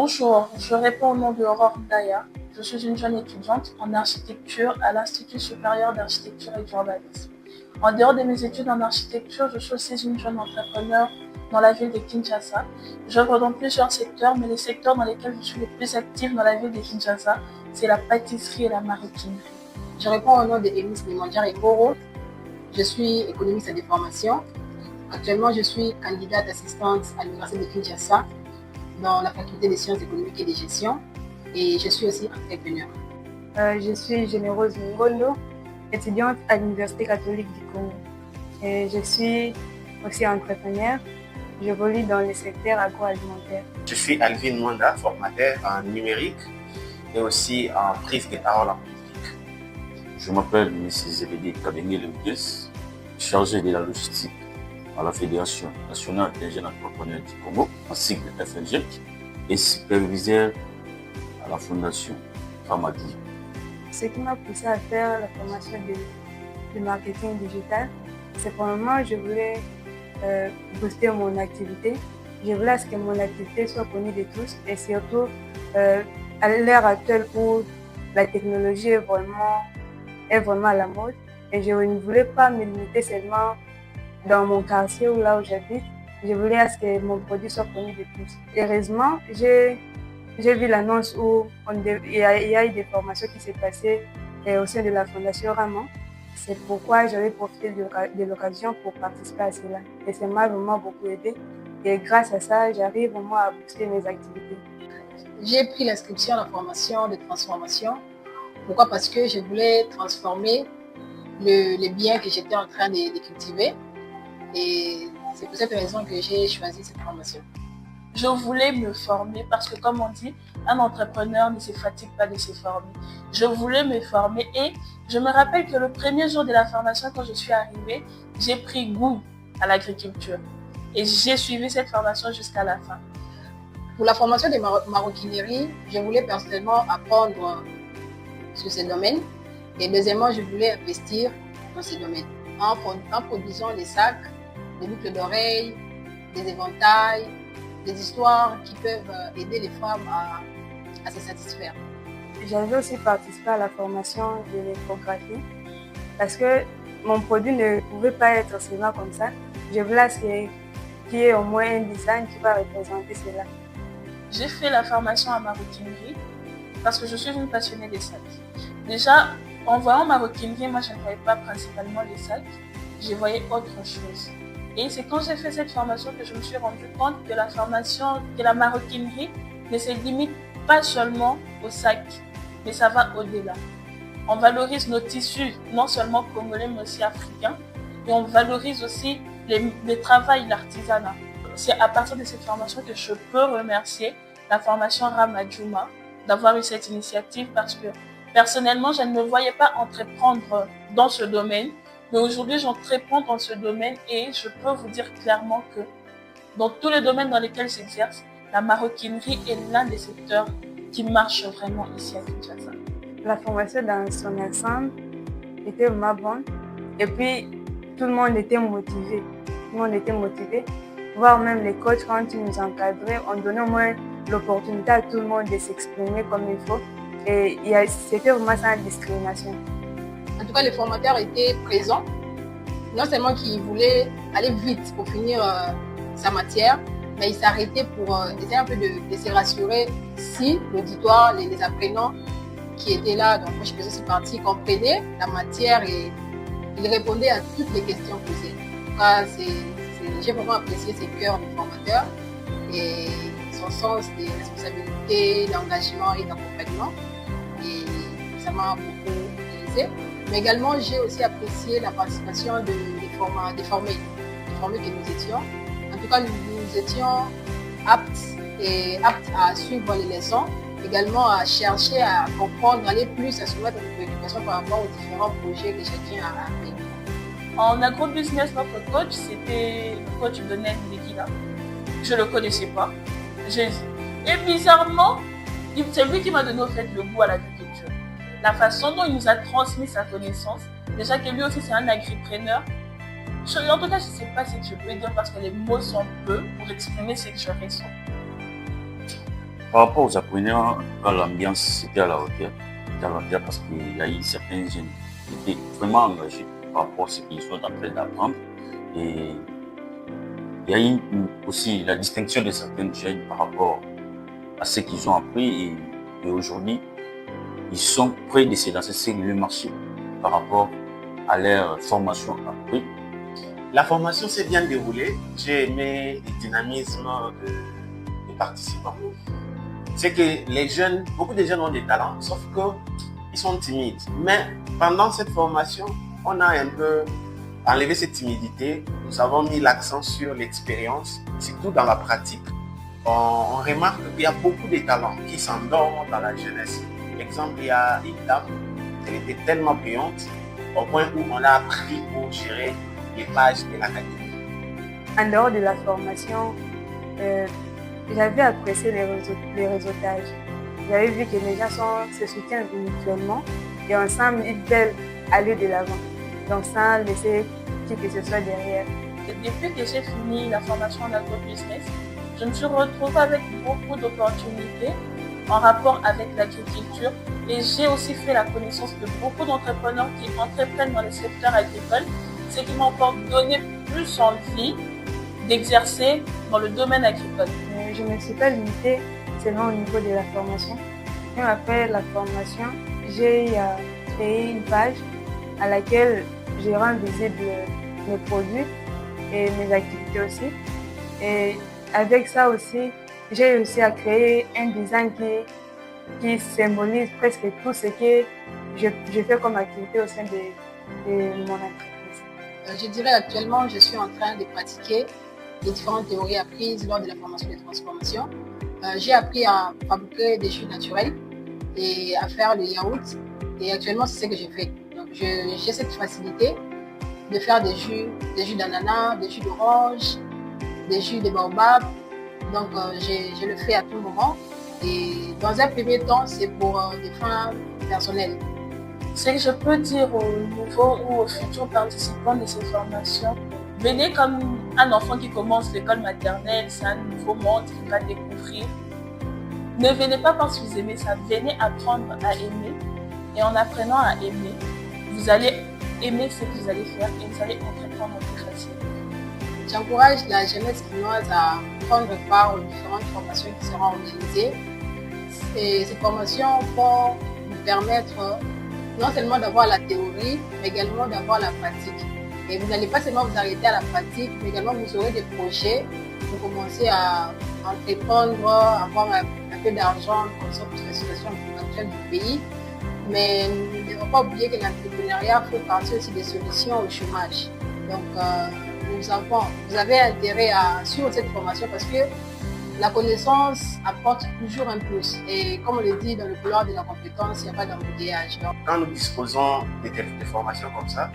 Bonjour, je réponds au nom de Aurore Daya. Je suis une jeune étudiante en architecture à l'Institut supérieur d'architecture et d'urbanisme. En dehors de mes études en architecture, je suis aussi une jeune entrepreneur dans la ville de Kinshasa. J'œuvre dans plusieurs secteurs, mais les secteurs dans lesquels je suis le plus active dans la ville de Kinshasa, c'est la pâtisserie et la maroquinerie. Je réponds au nom de Eunice Nemandjara Ekoro. Je suis économiste de formation. Actuellement, je suis candidate assistante à l'Université de Kinshasa dans la faculté des sciences économiques et de gestion. Et je suis aussi entrepreneur. Je suis Généreuse Ngondo, étudiante à l'Université catholique du Congo. Et je suis aussi entrepreneur. J'évolue dans le secteur agroalimentaire. Je suis Alvin Mwanda, formateur en numérique et aussi en prise de parole en politique. Je m'appelle M. Zebedi Kabengele Ludes, chargé de la logistique à la Fédération nationale des jeunes entrepreneurs du Congo, en sigle FNG, et superviseur à la Fondation Famadi. Ce qui m'a poussé à faire la formation de marketing digital, c'est qu'au moment je voulais booster mon activité. Je voulais que mon activité soit connue de tous et surtout à l'ère actuelle où la technologie est vraiment à la mode. Et je ne voulais pas me limiter seulement dans mon quartier ou là où j'habite. Je voulais que mon produit soit connu de tous. Heureusement, j'ai vu l'annonce où il y a eu des formations qui s'est passées au sein de la Fondation Raman. C'est pourquoi j'avais profité de l'occasion pour participer à cela. Et ça m'a vraiment beaucoup aidé. Et grâce à ça, j'arrive vraiment à booster mes activités. J'ai pris l'inscription à la formation de transformation. Pourquoi? Parce que je voulais transformer les biens que j'étais en train de cultiver. Et c'est pour cette raison que j'ai choisi cette formation. Je voulais me former parce que, comme on dit, un entrepreneur ne se fatigue pas de se former. Je voulais me former et je me rappelle que le premier jour de la formation, quand je suis arrivée, j'ai pris goût à l'agriculture et j'ai suivi cette formation jusqu'à la fin. Pour la formation de maroquinerie, je voulais personnellement apprendre sur ce domaine et deuxièmement, je voulais investir dans ce domaine en produisant des sacs, des boucles d'oreilles, des éventails, des histoires qui peuvent aider les femmes à se satisfaire. J'avais aussi participé à la formation de l'échographie parce que mon produit ne pouvait pas être seulement comme ça. Je voulais qu'il y ait au moins un design qui va représenter cela. J'ai fait la formation à maroquinerie parce que je suis une passionnée des sacs. Déjà, en voyant maroquinerie, moi je ne voyais pas principalement les sacs, je voyais autre chose. Et c'est quand j'ai fait cette formation que je me suis rendu compte que la maroquinerie ne se limite pas seulement aux sacs, mais ça va au-delà. On valorise nos tissus, non seulement congolais, mais aussi africains. Et on valorise aussi le travail, l'artisanat. C'est à partir de cette formation que je peux remercier la formation Ramadjouma d'avoir eu cette initiative parce que personnellement, je ne me voyais pas entreprendre dans ce domaine. Mais aujourd'hui, j'entreprends dans ce domaine et je peux vous dire clairement que dans tous les domaines dans lesquels j'exerce, la maroquinerie est l'un des secteurs qui marche vraiment ici à Kinshasa. La formation dans son ensemble était vraiment bonne et puis tout le monde était motivé. Voire même les coachs, quand ils nous encadraient, on donnait au moins l'opportunité à tout le monde de s'exprimer comme il faut. Et c'était vraiment sans discrimination. En tout cas, les formateurs étaient présents. Non seulement qu'ils voulaient aller vite pour finir sa matière, mais ils s'arrêtaient pour essayer un peu de se rassurer si l'auditoire, les apprenants qui étaient là, donc moi je faisais partie, comprenaient la matière et ils répondaient à toutes les questions posées. En tout cas, j'ai vraiment apprécié ces cœurs de formateurs et son sens des responsabilités, d'engagement et d'accompagnement. Et ça m'a beaucoup utilisé. Mais également, j'ai aussi apprécié la participation des formés que nous étions. En tout cas, nous étions aptes à suivre les leçons, également à chercher à comprendre, aller plus, à soumettre nos préoccupations par rapport aux différents projets que chacun a fait. En agrobusiness, notre coach, c'était le coach de Nen Megila. Je ne le connaissais pas. Et bizarrement, c'est lui qui m'a donné au fait le goût à l'agriculture. La façon dont il nous a transmis sa connaissance, déjà que lui aussi c'est un agripreneur. En tout cas, je ne sais pas ce que je peux dire parce que les mots sont peu pour exprimer ce que je ressens. Par rapport aux apprenants, l'ambiance était à la hauteur. C'était à la hauteur parce qu'il y a eu certains jeunes qui étaient vraiment engagés par rapport à ce qu'ils sont en train d'apprendre. Et il y a eu aussi la distinction de certains jeunes par rapport à ce qu'ils ont appris. Et aujourd'hui, ils sont prêts de se lancer sur le marché par rapport à leur formation appris. La formation s'est bien déroulée. J'ai aimé le dynamisme des participants. C'est que les jeunes, beaucoup de jeunes ont des talents, sauf qu'ils sont timides. Mais pendant cette formation, on a un peu enlevé cette timidité. Nous avons mis l'accent sur l'expérience, surtout dans la pratique. On remarque qu'il y a beaucoup de talents qui s'endorment dans la jeunesse. Par exemple, il y a une dame, elle était tellement brillante au point où on l'a appris pour gérer les pages de l'académie. En dehors de la formation, j'avais apprécié les réseautages. J'avais vu que les gens se soutiennent mutuellement et ensemble, ils veulent aller de l'avant. Donc, sans laisser qui que ce soit derrière. Et depuis que j'ai fini la formation en agro-business, je me suis retrouvée avec beaucoup d'opportunités en rapport avec l'agriculture et j'ai aussi fait la connaissance de beaucoup d'entrepreneurs qui entreprennent dans le secteur agricole, ce qui m'a encore donné plus envie d'exercer dans le domaine agricole. Je ne me suis pas limitée seulement au niveau de la formation. Même après la formation, j'ai créé une page à laquelle je rends visible mes produits et mes activités aussi. Et avec ça aussi, j'ai réussi à créer un design qui symbolise presque tout ce que je fais comme activité au sein de mon entreprise. Je dirais actuellement, je suis en train de pratiquer les différentes théories apprises lors de la formation de transformation. J'ai appris à fabriquer des jus naturels et à faire les yaourts. Et actuellement, c'est ce que je fais. Donc, j'ai cette facilité de faire des jus d'ananas, des jus d'orange, des jus de baobab. Donc, je le fais à tout moment. Et dans un premier temps, c'est pour des fins personnelles. Ce que je peux dire aux nouveaux ou aux futurs participants de ces formations, venez comme un enfant qui commence l'école maternelle, c'est un nouveau monde qu'il va découvrir. Ne venez pas parce que vous aimez ça, venez apprendre à aimer. Et en apprenant à aimer, vous allez aimer ce que vous allez faire et vous allez entreprendre plus facilement. J'encourage la jeunesse quinoise à prendre part aux différentes formations qui seront organisées. Et ces formations vont nous permettre non seulement d'avoir la théorie, mais également d'avoir la pratique. Et vous n'allez pas seulement vous arrêter à la pratique, mais également vous aurez des projets pour commencer à entreprendre, avoir un peu d'argent comme ça pour la situation actuelle du pays. Mais nous ne devons pas oublier que l'entrepreneuriat fait partie aussi des solutions au chômage. Donc, vous avez intérêt à suivre cette formation parce que la connaissance apporte toujours un plus. Et comme on le dit dans le couloir de la compétence, il n'y a pas d'embouteillage. Quand nous disposons de formations comme ça,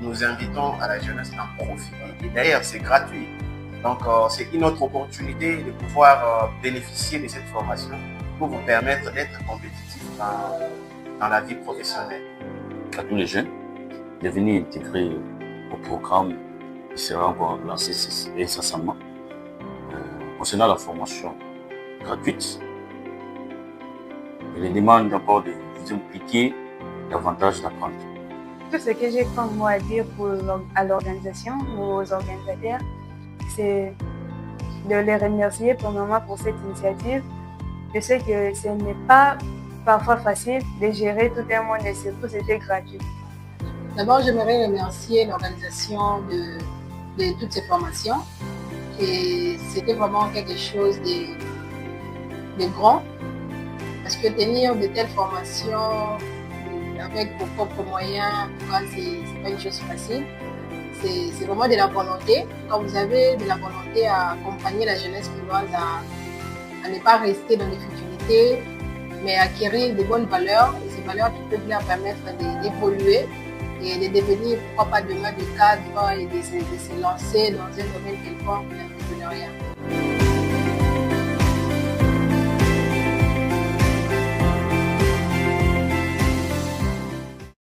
nous invitons à la jeunesse d'en profiter. Et d'ailleurs, c'est gratuit. Donc, c'est une autre opportunité de pouvoir bénéficier de cette formation pour vous permettre d'être compétitif dans la vie professionnelle. À tous les jeunes de venir intégrer au programme qui sera encore lancé récemment. Concernant la formation gratuite, je les demande d'abord de vous impliquer davantage d'apprendre. Tout ce que j'ai comme mot à dire à l'organisation ou aux organisateurs, c'est de les remercier pour le moment pour cette initiative. Je sais que ce n'est pas parfois facile de gérer tout un monde et surtout c'était gratuit. D'abord, j'aimerais remercier l'organisation de toutes ces formations. Et c'était vraiment quelque chose de grand. Parce que tenir de telles formations avec vos propres moyens, c'est pas une chose facile. C'est vraiment de la volonté. Quand vous avez de la volonté à accompagner la jeunesse quinoise à ne pas rester dans les futilités, mais acquérir de bonnes valeurs, et ces valeurs qui peuvent leur permettre d'évoluer et de devenir, pourquoi pas demain, des cadres et de se lancer dans un domaine quelconque, l'entrepreneuriat.